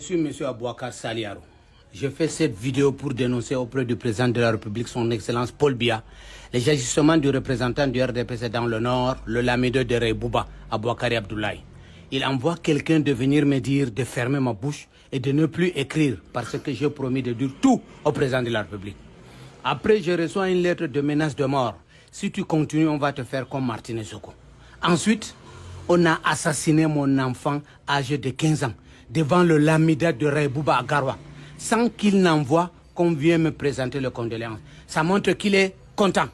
suis M. Abouakar Saliaro. Je fais cette vidéo pour dénoncer auprès du président de la République, son Excellence Paul Biya, les agissements du représentant du RDPC dans le Nord, le Lamido de Reybouba, Aboukari Abdoulaye. Il envoie quelqu'un de venir me dire de fermer ma bouche et de ne plus écrire parce que j'ai promis de dire tout au président de la République. Après, je reçois une lettre de menace de mort. Si tu continues, on va te faire comme Martinez Soko. Ensuite, on a assassiné mon enfant âgé de 15 ans devant le Lamida de Reybouba à Garoua, sans qu'il n'envoie qu'on vienne me présenter le condoléances. Ça montre qu'il est content.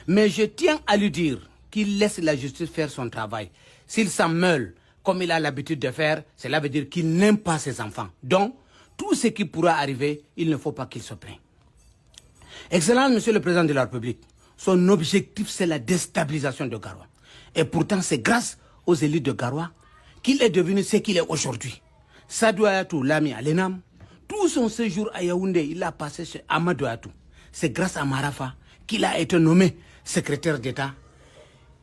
Mais je tiens à lui dire qu'il laisse la justice faire son travail. S'il s'en meule, comme il a l'habitude de faire, cela veut dire qu'il n'aime pas ses enfants. Donc, tout ce qui pourra arriver, il ne faut pas qu'il se plaigne. Excellent, Monsieur le Président de la République, son objectif, c'est la déstabilisation de Garoua. Et pourtant, c'est grâce aux élites de Garoua qu'il est devenu ce qu'il est aujourd'hui. Sadou Ayatou l'a mis à l'ENAM. Tout son séjour à Yaoundé, il l'a passé chez Amadou Ayatou. C'est grâce à Marafa qu'il a été nommé secrétaire d'État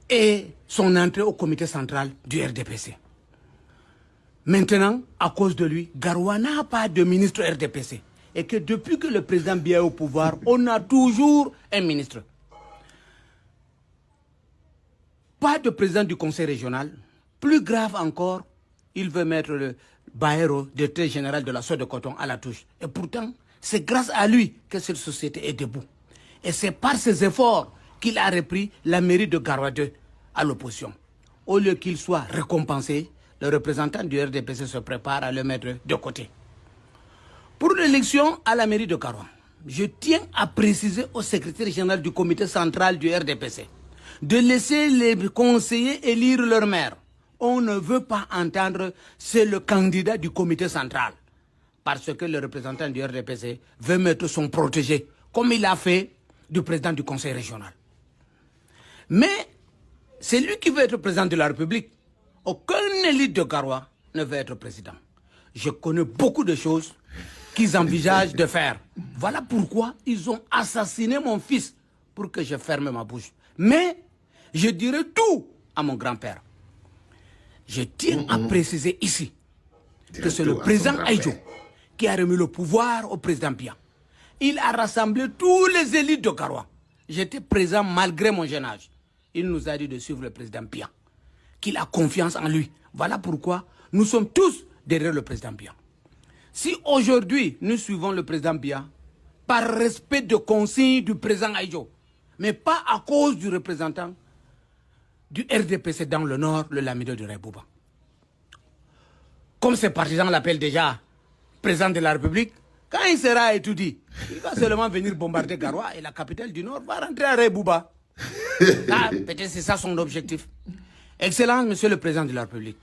et son entrée au comité central du RDPC. Maintenant, à cause de lui, Garoua n'a pas de ministre RDPC. Et que depuis que le président Biya est au pouvoir, on a toujours un ministre. Pas de président du conseil régional. Plus grave encore, il veut mettre le Bahéro, directeur général de la soie de coton, à la touche. Et pourtant, c'est grâce à lui que cette société est debout. Et c'est par ses efforts qu'il a repris la mairie de Garoua 2 à l'opposition. Au lieu qu'il soit récompensé, le représentant du RDPC se prépare à le mettre de côté. Pour l'élection à la mairie de Garoua, je tiens à préciser au secrétaire général du comité central du RDPC de laisser les conseillers élire leur maire. On ne veut pas entendre, c'est le candidat du comité central. Parce que le représentant du RDPC veut mettre son protégé, comme il a fait du président du conseil régional. Mais c'est lui qui veut être président de la République. Aucun élite de Garoua ne veut être président. Je connais beaucoup de choses qu'ils envisagent de faire. Voilà pourquoi ils ont assassiné mon fils pour que je ferme ma bouche. Mais je dirai tout à mon grand-père. Je tiens à préciser ici que c'est le président Aïdjo qui a remis le pouvoir au président Biya. Il a rassemblé tous les élites de Garoua. J'étais présent malgré mon jeune âge. Il nous a dit de suivre le président Biya, qu'il a confiance en lui. Voilà pourquoi nous sommes tous derrière le président Biya. Si aujourd'hui nous suivons le président Biya, par respect de consignes du président Aïdjo, mais pas à cause du représentant du RDPC dans le Nord, le Lamido de Reybouba. Comme ses partisans l'appellent déjà président de la République, quand il sera étudié, il va seulement venir bombarder Garoua et la capitale du Nord va rentrer à Reybouba. Ah, peut-être c'est ça son objectif. Excellence, Monsieur le Président de la République,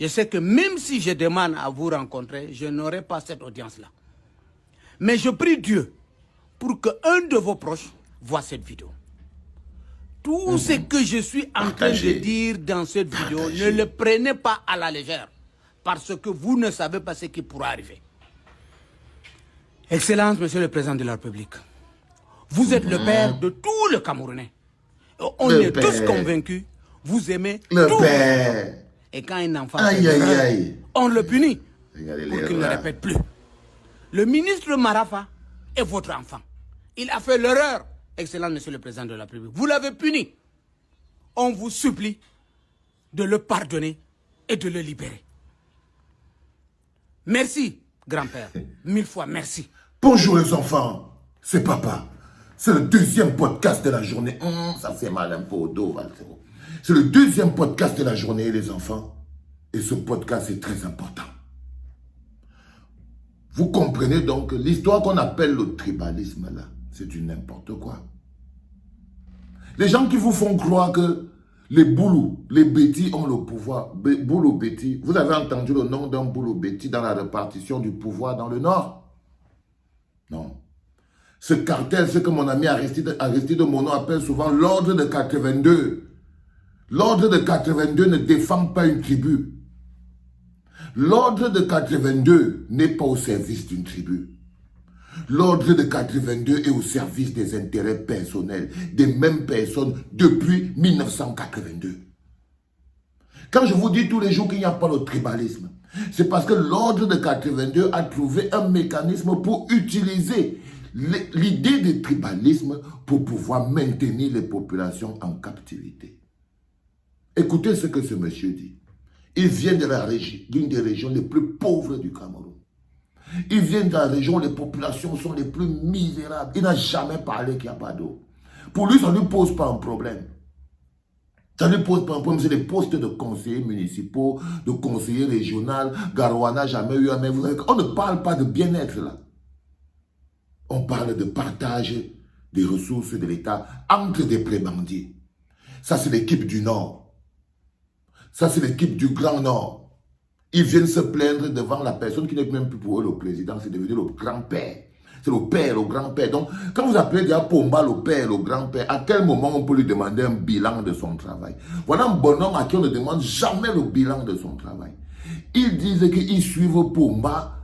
je sais que même si je demande à vous rencontrer, je n'aurai pas cette audience-là. Mais je prie Dieu pour qu'un de vos proches voit cette vidéo. Tout ce que je suis en train de dire dans cette vidéo, ne le prenez pas à la légère, parce que vous ne savez pas ce qui pourra arriver. Excellence, Monsieur le Président de la République, vous êtes le père de tout le Camerounais. On est tous convaincus, vous aimez tout. Et quand un enfant on le punit pour qu'il ne répète plus. Le ministre Marafa est votre enfant. Il a fait l'erreur. Excellent, Monsieur le Président de la République. Vous l'avez puni. On vous supplie de le pardonner et de le libérer. Merci, grand-père. 1000 fois merci. Bonjour les enfants, c'est papa. C'est le deuxième podcast de la journée. Ça fait mal un peu au dos, Valtero. C'est le deuxième podcast de la journée, les enfants. Et ce podcast est très important. Vous comprenez donc l'histoire qu'on appelle le tribalisme, là, c'est du n'importe quoi. Les gens qui vous font croire que les Boulou, les Bétis ont le pouvoir. Boulou Bétis, vous avez entendu le nom d'un Boulou Bétis dans la répartition du pouvoir dans le Nord? Non. Ce cartel, ce que mon ami Aristide Mono appelle souvent l'ordre de 82. L'ordre de 82 ne défend pas une tribu. L'ordre de 82 n'est pas au service d'une tribu. L'ordre de 82 est au service des intérêts personnels des mêmes personnes depuis 1982. Quand je vous dis tous les jours qu'il n'y a pas de tribalisme, C'est parce que l'ordre de 82 a trouvé un mécanisme pour utiliser l'idée du tribalisme pour pouvoir maintenir les populations en captivité. Écoutez ce que ce monsieur dit. Il vient de d'une des régions les plus pauvres du Cameroun. Il vient de la région où les populations sont les plus misérables. Il n'a jamais parlé qu'il n'y a pas d'eau. Pour lui, ça ne lui pose pas un problème. Ça ne lui pose pas un problème. C'est des postes de conseillers municipaux, de conseillers régionaux. Garoua n'a jamais eu un... On ne parle pas de bien-être là. On parle de partage des ressources de l'État entre des prébendiers. Ça, c'est l'équipe du Nord. Ça, c'est l'équipe du Grand Nord. Ils viennent se plaindre devant la personne qui n'est même plus pour eux le président, c'est devenu le grand-père. C'est le père, le grand-père. Donc, quand vous appelez déjà Pomba le père, le grand-père, à quel moment on peut lui demander un bilan de son travail? Voilà un bonhomme à qui on ne demande jamais le bilan de son travail. Ils disent qu'ils suivent Pomba,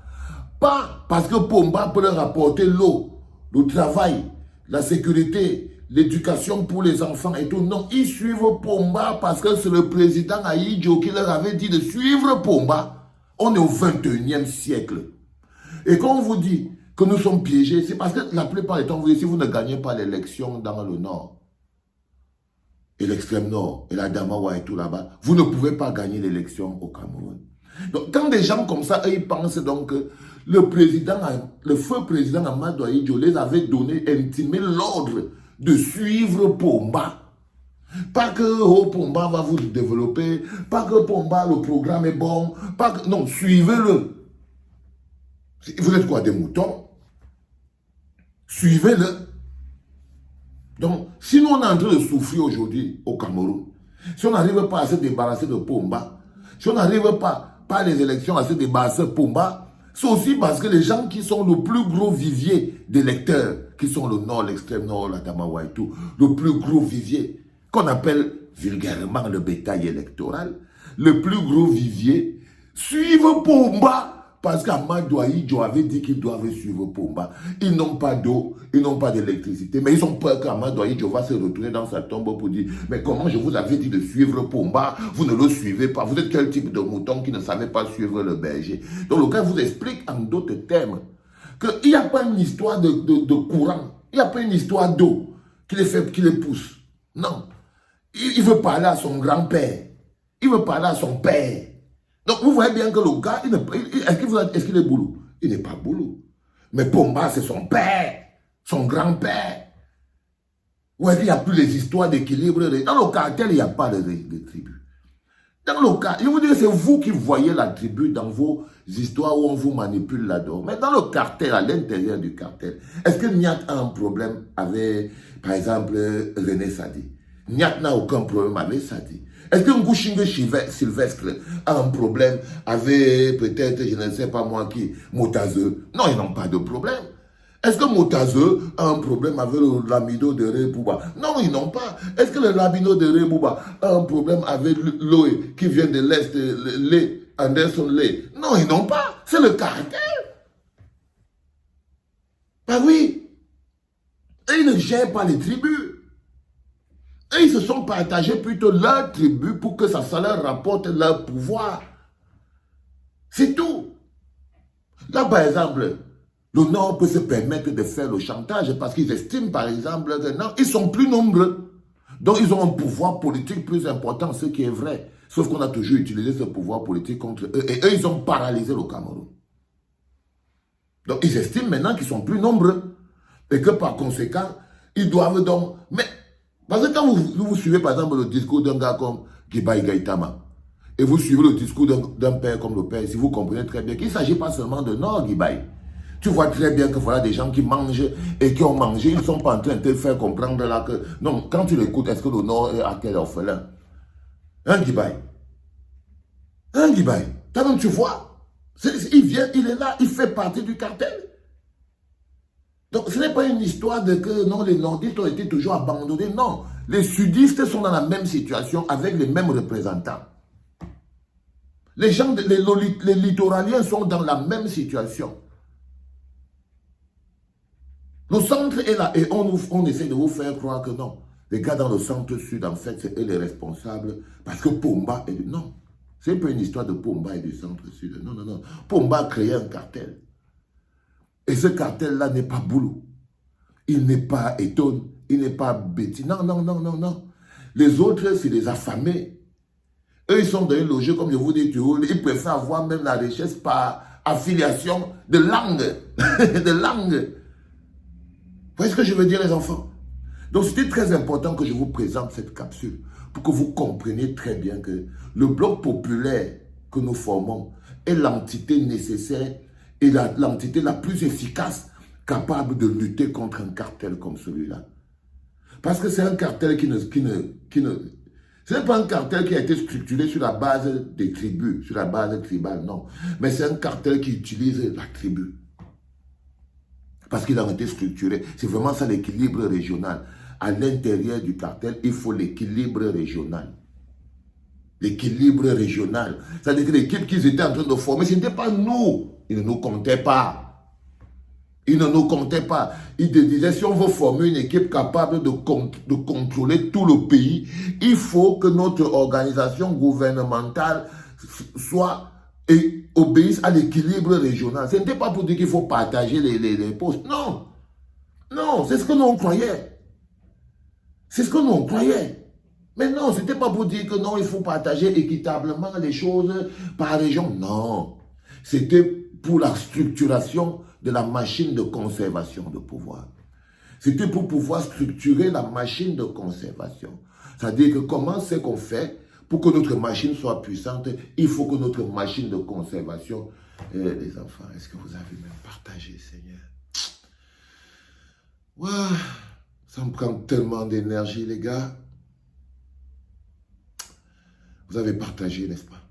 pas parce que Pomba peut leur apporter l'eau, le travail, la sécurité, l'éducation pour les enfants et tout. Non, ils suivent Pomba parce que c'est le président Ahidjo qui leur avait dit de suivre Pomba. On est au 21e siècle. Et quand on vous dit que nous sommes piégés, c'est parce que la plupart du temps, vous dites, si vous ne gagnez pas l'élection dans le Nord, et l'extrême Nord, et la Damawa et tout là-bas, vous ne pouvez pas gagner l'élection au Cameroun. Donc, quand des gens comme ça, ils pensent donc que le feu président Amadou Ahidjo les avait donné, intimé l'ordre de suivre Pomba. Pas que Pomba va vous développer, pas que Pomba, le programme est bon, pas que... Non, suivez-le. Vous êtes quoi, des moutons? Suivez-le. Donc, si nous on est en train de souffrir aujourd'hui au Cameroun, si on n'arrive pas à se débarrasser de Pomba, si on n'arrive pas, par les élections, à se débarrasser de Pomba, c'est aussi parce que les gens qui sont le plus gros vivier d'électeurs, qui sont le Nord, l'extrême Nord, la Damawa et tout, le plus gros vivier, qu'on appelle vulgairement le bétail électoral, le plus gros vivier, suivent Pomba. Parce qu'Amadou Ahidjo avait dit qu'ils doivent suivre Pomba. Ils n'ont pas d'eau, ils n'ont pas d'électricité, mais ils ont peur qu'Amadou Ahidjo va se retourner dans sa tombe pour dire « Mais comment je vous avais dit de suivre Pomba, vous ne le suivez pas. Vous êtes quel type de mouton qui ne savait pas suivre le berger ?» Donc le gars vous explique en d'autres termes qu'il n'y a pas une histoire de courant, il n'y a pas une histoire d'eau qui les pousse. Non. Il veut parler à son grand-père, il veut parler à son père. Donc, vous voyez bien que le gars, est-ce qu'il est boulot? Il n'est pas boulot. Mais Pomba, c'est son père, son grand-père. Ouais, il n'y a plus les histoires d'équilibre. Dans le cartel, il n'y a pas de tribu. Dans le cas, je vous dis que c'est vous qui voyez la tribu dans vos histoires où on vous manipule là-dedans. Mais dans le cartel, à l'intérieur du cartel, est-ce que Niat a un problème avec, par exemple, René Sadi? Niat n'a aucun problème avec Sadi. Est-ce que Ngushinge Sylvestre a un problème avec, peut-être, je ne sais pas moi qui, Motazeux? Non, ils n'ont pas de problème. Est-ce que Motazeux a un problème avec le Lamido de Rebouba? Non, ils n'ont pas. Est-ce que le Lamido de Rebouba a un problème avec Loé qui vient de l'Est, Anderson Lé? Non, ils n'ont pas. C'est le cartel. Ben oui. Et ils ne gèrent pas les tribus. Et ils se sont partagés plutôt leur tribu pour que ça leur rapporte leur pouvoir. C'est tout. Là, par exemple, le Nord peut se permettre de faire le chantage parce qu'ils estiment, par exemple, que non, ils sont plus nombreux. Donc, ils ont un pouvoir politique plus important, ce qui est vrai. Sauf qu'on a toujours utilisé ce pouvoir politique contre eux. Et eux, ils ont paralysé le Cameroun. Donc, ils estiment maintenant qu'ils sont plus nombreux. Et que par conséquent, ils doivent donc... Mais, parce que quand vous suivez, par exemple, le discours d'un gars comme Gibaï Gaïtama, et vous suivez le discours d'un père comme le père, si vous comprenez très bien qu'il ne s'agit pas seulement de Nord, Gibaï. Tu vois très bien que voilà des gens qui mangent et qui ont mangé, ils ne sont pas en train de te faire comprendre là que... Non, quand tu l'écoutes, est-ce que le Nord est à quel orphelin? Hein, Gibaï? Hein, Gibaï? Toi-même, tu vois, il vient, il est là, il fait partie du cartel. Donc, ce n'est pas une histoire de que non, les nordistes ont été toujours abandonnés. Non, les sudistes sont dans la même situation avec les mêmes représentants. Les gens, les littoraliens sont dans la même situation. Le centre est là et on essaie de vous faire croire que non. Les gars dans le centre-sud, en fait, c'est eux les responsables parce que Pomba est... Non, C'est pas une histoire de Pomba et du centre-sud. Non, non, non. Pomba a créé un cartel. Et ce cartel-là n'est pas Boulou. Il n'est pas Eton. Il n'est pas Betty. Non, non, non, non, non. Les autres, c'est les affamés. Eux, ils sont dans une logique, comme je vous dis, ils préfèrent avoir même la richesse par affiliation de langue. De langue. Vous voyez ce que je veux dire, les enfants? Donc, c'était très important que je vous présente cette capsule pour que vous compreniez très bien que le bloc populaire que nous formons est l'entité nécessaire et l'entité la plus efficace capable de lutter contre un cartel comme celui-là. Parce que c'est un cartel ce n'est pas un cartel qui a été structuré sur la base des tribus, sur la base tribale, non. Mais c'est un cartel qui utilise la tribu. Parce qu'il a été structuré. C'est vraiment ça l'équilibre régional. À l'intérieur du cartel, il faut l'équilibre régional. L'équilibre régional. C'est-à-dire que l'équipe qu'ils étaient en train de former, ce n'était pas nous. Ils ne nous comptaient pas. Ils ne nous comptaient pas. Ils disaient, si on veut former une équipe capable de contrôler tout le pays, il faut que notre organisation gouvernementale soit et obéisse à l'équilibre régional. Ce n'était pas pour dire qu'il faut partager les postes. Non. Non, c'est ce que nous on croyait. C'est ce que nous on croyait. Mais non, ce n'était pas pour dire que non, il faut partager équitablement les choses par région. Non. C'était pour la structuration de la machine de conservation de pouvoir. C'était pour pouvoir structurer la machine de conservation. C'est-à-dire que comment c'est qu'on fait pour que notre machine soit puissante? Il faut que notre machine de conservation... les enfants, est-ce que vous avez même partagé, Seigneur? Wow, ça me prend tellement d'énergie, les gars. Vous avez partagé, n'est-ce pas?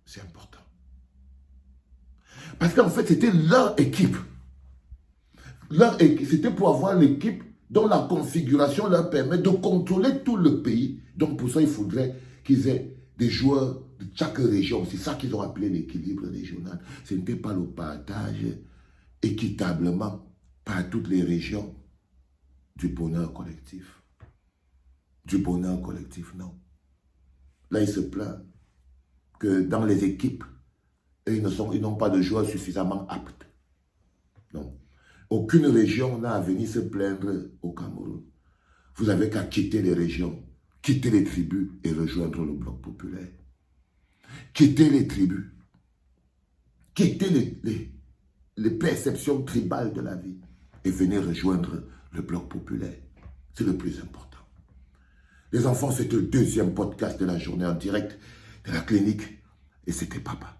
C'est important. Parce qu'en fait, c'était leur équipe. C'était pour avoir l'équipe dont la configuration leur permet de contrôler tout le pays. Donc pour ça, il faudrait qu'ils aient des joueurs de chaque région. C'est ça qu'ils ont appelé l'équilibre régional. Ce n'était pas le partage équitablement par toutes les régions du bonheur collectif. Du bonheur collectif, non. Là, il se plaint que dans les équipes, ils n'ont pas de joueurs suffisamment aptes. Non. Aucune région n'a à venir se plaindre au Cameroun. Vous avez qu'à quitter les régions, quitter les tribus et rejoindre le bloc populaire. Quitter les tribus. Quitter les perceptions tribales de la vie et venir rejoindre le bloc populaire. C'est le plus important. Les enfants, c'était le deuxième podcast de la journée en direct de la clinique et c'était papa.